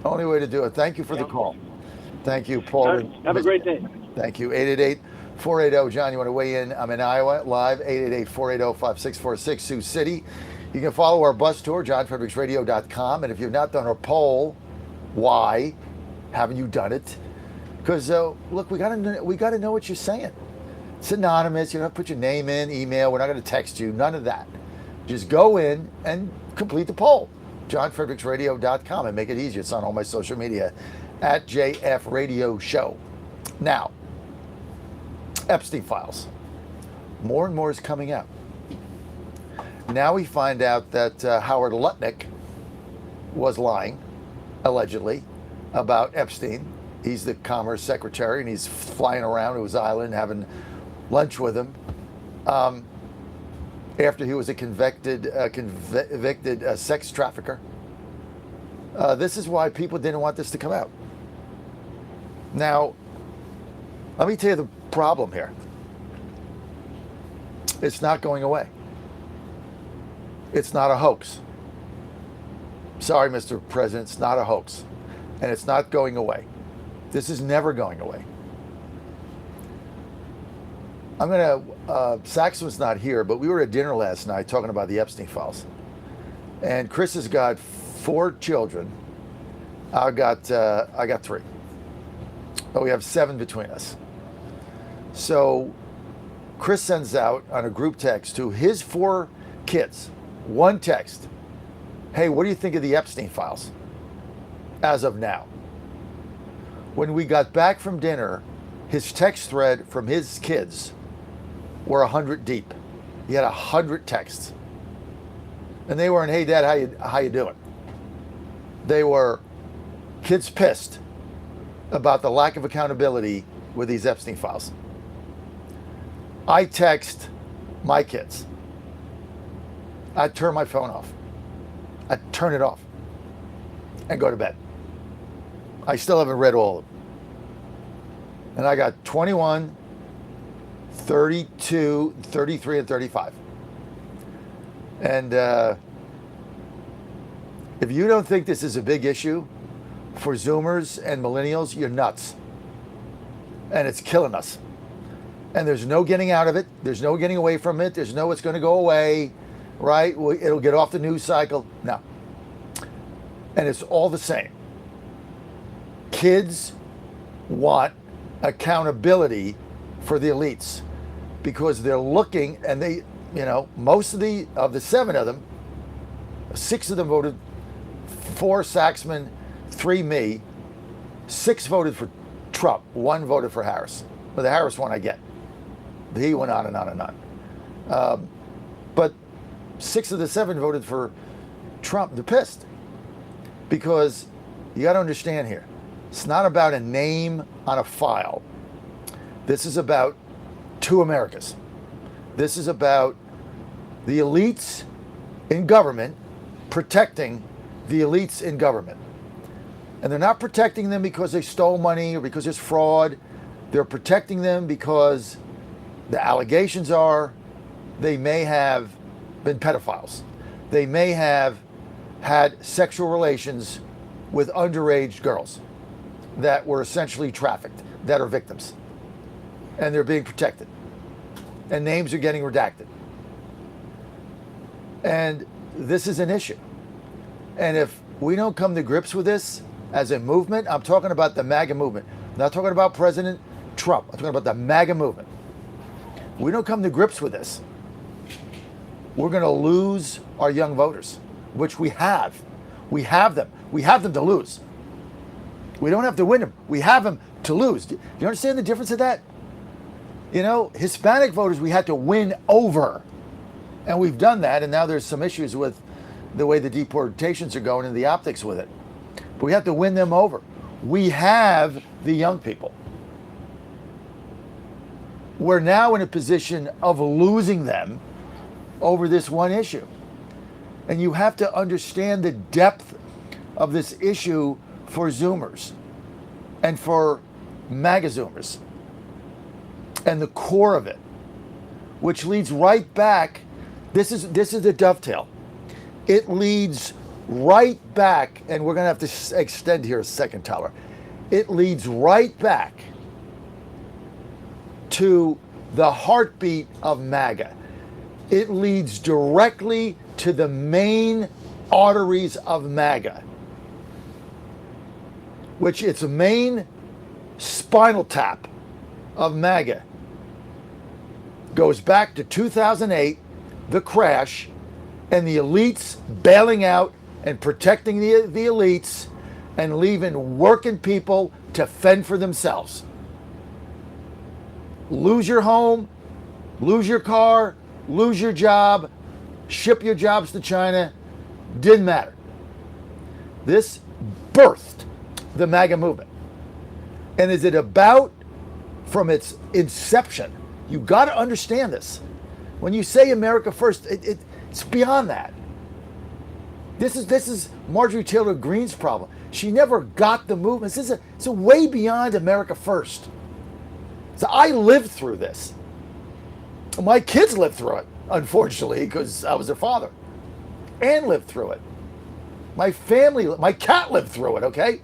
Only way to do it. Thank you for the call. Thank you, Paul. Have a great day. Thank you. 888-480. John, you want to weigh in? I'm in Iowa, live, 888-480-5646, Sioux City. You can follow our bus tour, johnfredericksradio.com. And if you've not done our poll, why haven't you done it? Because, look, we gotta know what you're saying. It's anonymous. You don't have to put your name in, email. We're not going to text you. None of that. Just go in and complete the poll. johnfredericksradio.com and make it easier. It's on all my social media at JF Radio Show. Now, Epstein files. More and more is coming out. Now we find out that Howard Lutnick was lying, allegedly, about Epstein. He's the Commerce Secretary, and he's flying around to his island having lunch with him after he was a convicted sex trafficker. This is why people didn't want this to come out. Now, let me tell you the problem here. It's not going away. It's not a hoax. Sorry, Mr. President, it's not a hoax. And it's not going away. This is never going away. Saxon's not here, but we were at dinner last night talking about the Epstein files. And Chris has got 4 children. I got 3. But we have 7 between us. So Chris sends out on a group text to his 4 kids, one text. Hey, what do you think of the Epstein files as of now? When we got back from dinner, his text thread from his kids were 100 deep. He had 100 texts. And they weren't, hey, Dad, how you doing? They were kids pissed about the lack of accountability with these Epstein files. I text my kids. I turn my phone off. I turn it off and go to bed. I still haven't read all of them. And I got 21, 32, 33, and 35. And if you don't think this is a big issue for Zoomers and millennials, you're nuts. And it's killing us. And there's no getting out of it. There's no getting away from it. There's no it's going to go away, right? It'll get off the news cycle. No. And it's all the same. Kids want accountability for the elites because they're looking, and they, most of the 7 of them, 6 of them voted 4 Saxman, 3 me, 6 voted for Trump, 1 voted for Harris. Well, the Harris one I get. He went on and on and on. But 6 of the 7 voted for Trump. They're pissed because you got to understand here. It's not about a name on a file. This is about 2 Americas. This is about the elites in government protecting the elites in government. And they're not protecting them because they stole money or because there's fraud. They're protecting them because the allegations are they may have been pedophiles. They may have had sexual relations with underage girls that were essentially trafficked, that are victims. And they're being protected. And names are getting redacted. And this is an issue. And if we don't come to grips with this as a movement, I'm talking about the MAGA movement. I'm not talking about President Trump. I'm talking about the MAGA movement. We don't come to grips with this, we're going to lose our young voters, which we have. We have them. We have them to lose. We don't have to win them. We have them to lose. Do you understand the difference of that? Hispanic voters we had to win over. And we've done that, and now there's some issues with the way the deportations are going and the optics with it. But we have to win them over. We have the young people. We're now in a position of losing them over this one issue. And you have to understand the depth of this issue for Zoomers and for MAGA Zoomers and the core of it, which leads right back. This is the dovetail. It leads right back, and we're going to have to extend here a second, Tyler. It leads right back to the heartbeat of MAGA. It leads directly to the main arteries of MAGA, which its main spinal tap of MAGA goes back to 2008, the crash, and the elites bailing out and protecting the elites and leaving working people to fend for themselves. Lose your home, lose your car, lose your job, ship your jobs to China, didn't matter. This birthed the MAGA movement. And is it about, from its inception, you got to understand this. When you say America first, it's beyond that. This is Marjorie Taylor Greene's problem. She never got the movement. It's a way beyond America first. So I lived through this. My kids lived through it, unfortunately, because I was their father. Ann lived through it. My family, my cat lived through it, okay?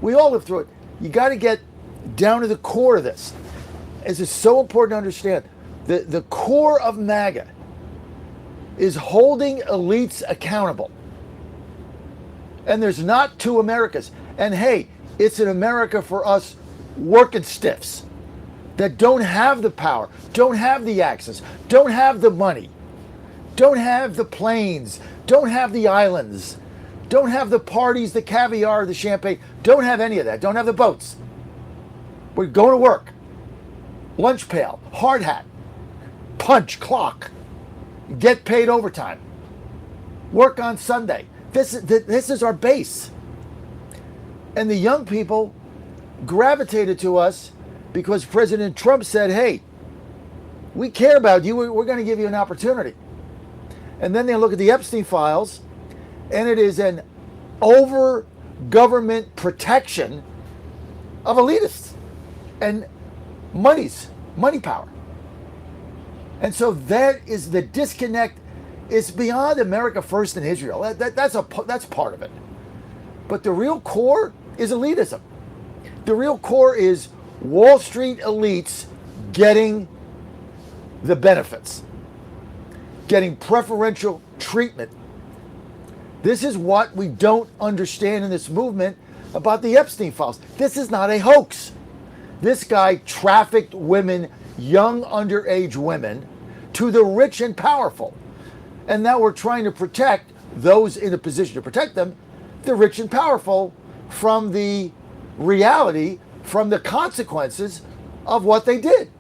We all lived through it. You got to get down to the core of this. This is so important to understand. The core of MAGA is holding elites accountable. And there's not two Americas. And hey, it's an America for us working stiffs that don't have the power, don't have the access, don't have the money, don't have the planes, don't have the islands, don't have the parties, the caviar, the champagne, don't have any of that, don't have the boats. We're going to work. Lunch pail, hard hat, punch clock, get paid overtime, work on Sunday. This is our base. And the young people gravitated to us because President Trump said, hey, we care about you. We're going to give you an opportunity. And then they look at the Epstein files, and it is an over government protection of elitists and money power. And so that is the disconnect. It's beyond America first and Israel. That's part of it. But the real core is elitism. The real core is Wall Street elites getting the benefits, getting preferential treatment. This is what we don't understand in this movement about the Epstein files. This is not a hoax. This guy trafficked women, young underage women, to the rich and powerful. And now we're trying to protect those in a position to protect them, the rich and powerful, from the reality, from the consequences of what they did.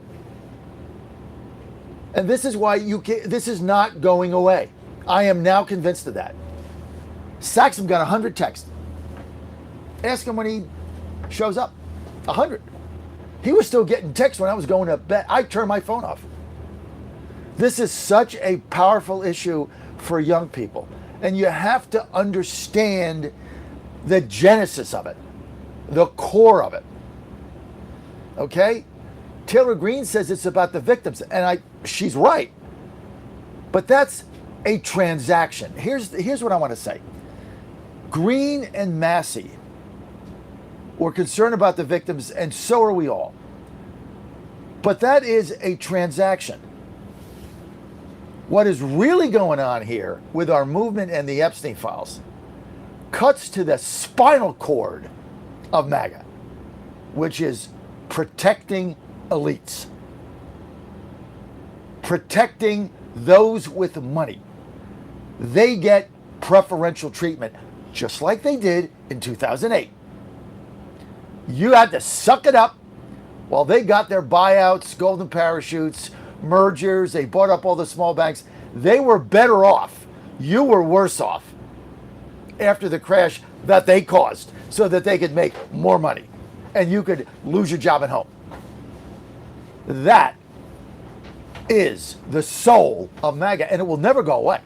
And this is why this is not going away. I am now convinced of that. Saxon got 100 texts. Ask him when he shows up. 100. He was still getting texts when I was going to bed. I turned my phone off. This is such a powerful issue for young people. And you have to understand the genesis of it, the core of it. Okay? Taylor Greene says it's about the victims, and she's right. But that's a transaction. Here's what I want to say. Greene and Massey were concerned about the victims, and so are we all. But that is a transaction. What is really going on here with our movement and the Epstein files cuts to the spinal cord of MAGA, which is protecting elites, protecting those with money. They get preferential treatment, just like they did in 2008. You had to suck it up while they got their buyouts, golden parachutes, mergers. They bought up all the small banks. They were better off. You were worse off after the crash that they caused so that they could make more money and you could lose your job at home. That is the soul of MAGA, and it will never go away.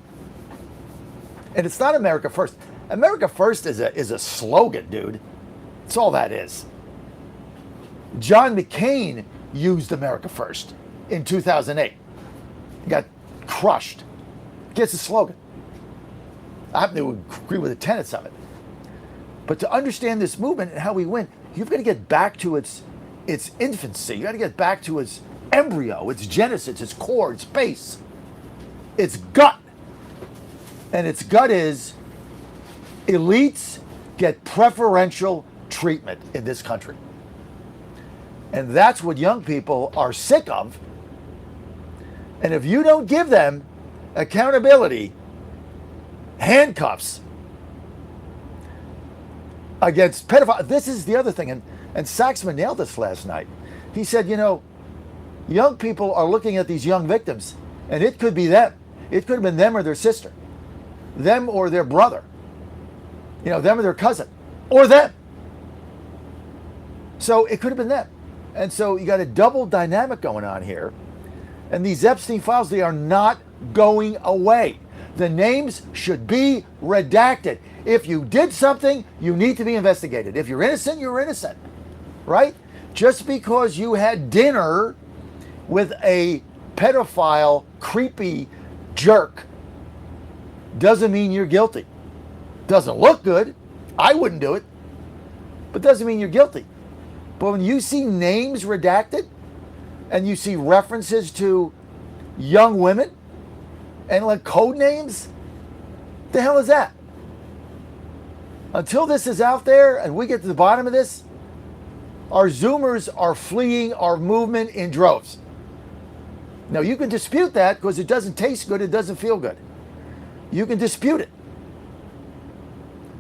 And it's not America first. America first is a slogan, dude. That's all that is. John McCain used America first in 2008. He got crushed. Gets the slogan. I happen to agree with the tenets of it. But to understand this movement and how we win, you've got to get back to its infancy. You got to get back to its embryo, its genesis, its core, its base, its gut. And its gut is elites get preferential treatment in this country. And that's what young people are sick of. And if you don't give them accountability, handcuffs against pedophiles, this is the other thing. And Saxman nailed this last night. He said, young people are looking at these young victims, and it could be them. It could have been them or their sister, them or their brother, them or their cousin, or them. So it could have been them. And so you got a double dynamic going on here. And these Epstein files, they are not going away. The names should be redacted. If you did something, you need to be investigated. If you're innocent, you're innocent, right? Just because you had dinner with a pedophile, creepy jerk doesn't mean you're guilty. Doesn't look good. I wouldn't do it. But doesn't mean you're guilty. But when you see names redacted and you see references to young women and like code names, the hell is that? Until this is out there and we get to the bottom of this, our Zoomers are fleeing our movement in droves. Now you can dispute that because it doesn't taste good, it doesn't feel good. You can dispute it.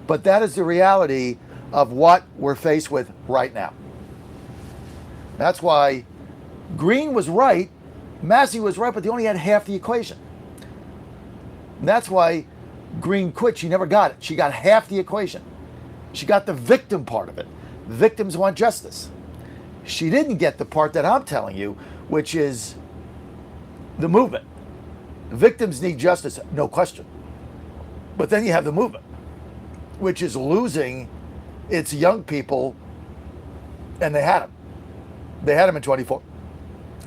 But that is the reality of what we're faced with right now. That's why Green was right, Massey was right, but they only had half the equation. And that's why Green quit. She never got it. She got half the equation. She got the victim part of it. Victims want justice. She didn't get the part that I'm telling you, which is the movement. Victims need justice, no question. But then you have the movement, which is losing its young people, and they had them. They had them in 24.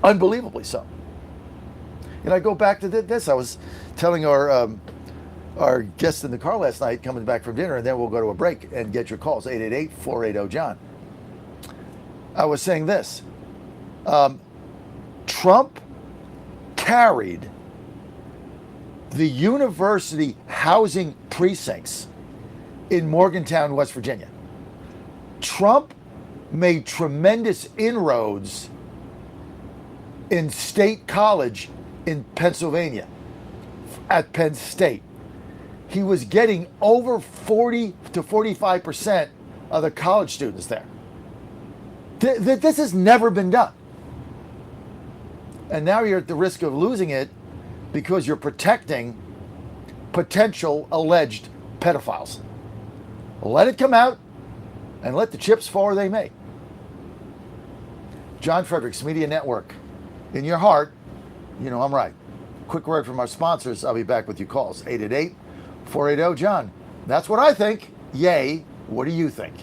Unbelievably so. And I go back to this. I was telling our guest in the car last night, coming back from dinner, and then we'll go to a break and get your calls, 888-480-JOHN. I was saying this. Trump carried the university housing precincts in Morgantown, West Virginia. Trump made tremendous inroads in State College in Pennsylvania, at Penn State. He was getting over 40 to 45% of the college students there. This has never been done. And now you're at the risk of losing it because you're protecting potential alleged pedophiles. Let it come out and let the chips fall where they may. John Fredericks Media Network. In your heart, I'm right. Quick word from our sponsors. I'll be back with your calls. 888-480-JOHN. That's what I think. Yay. What do you think?